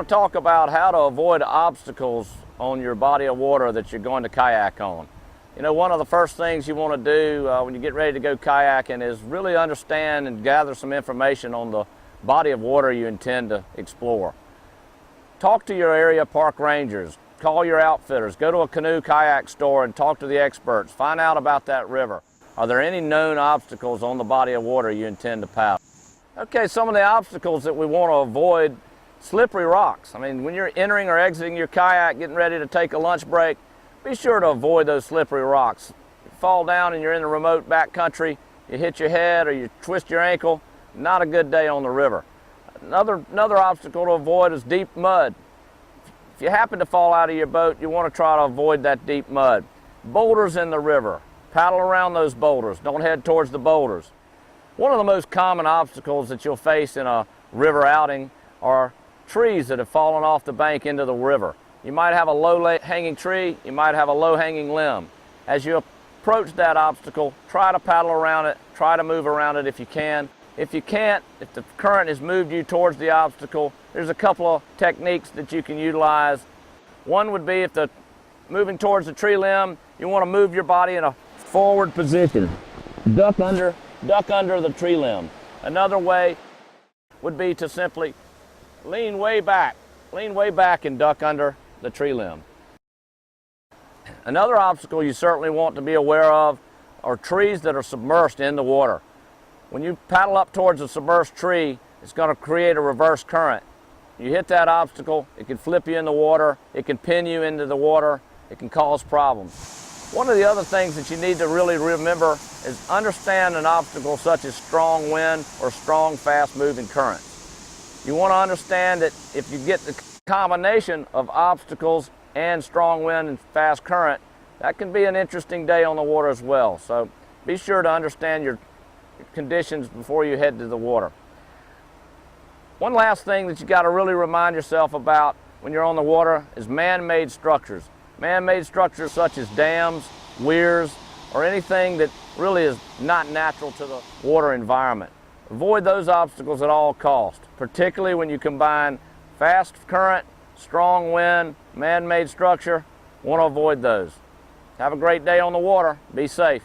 want to talk about how to avoid obstacles on your body of water that you're going to kayak on. You know, one of the first things you want to do when you get ready to go kayaking is really understand and gather some information on the body of water you intend to explore. Talk to your area park rangers, call your outfitters, go to a canoe kayak store and talk to the experts. Find out about that river. Are there any known obstacles on the body of water you intend to paddle? Okay, some of the obstacles that we want to avoid: slippery rocks. I mean, when you're entering or exiting your kayak, getting ready to take a lunch break, be sure to avoid those slippery rocks. You fall down and you're in the remote back country, you hit your head or you twist your ankle, not a good day on the river. Another obstacle to avoid is deep mud. If you happen to fall out of your boat, you want to try to avoid that deep mud. Boulders in the river. Paddle around those boulders. Don't head towards the boulders. One of the most common obstacles that you'll face in a river outing are trees that have fallen off the bank into the river. You might have a low-hanging tree, you might have a low-hanging limb. As you approach that obstacle, try to paddle around it, try to move around it if you can. If you can't, if the current has moved you towards the obstacle, there's a couple of techniques that you can utilize. One would be, if moving towards the tree limb, you want to move your body in a forward position. Duck under the tree limb. Another way would be to simply lean way back and duck under the tree limb. Another obstacle you certainly want to be aware of are trees that are submerged in the water. When you paddle up towards a submerged tree, it's going to create a reverse current. You hit that obstacle, it can flip you in the water, it can pin you into the water, it can cause problems. One of the other things that you need to really remember is understand an obstacle such as strong wind or strong, fast-moving currents. You want to understand that if you get the combination of obstacles and strong wind and fast current, that can be an interesting day on the water as well. So be sure to understand your conditions before you head to the water. One last thing that you got to really remind yourself about when you're on the water is man-made structures. Man-made structures such as dams, weirs, or anything that really is not natural to the water environment. Avoid those obstacles at all costs, particularly when you combine fast current, strong wind, man-made structure. Want to avoid those. Have a great day on the water. Be safe.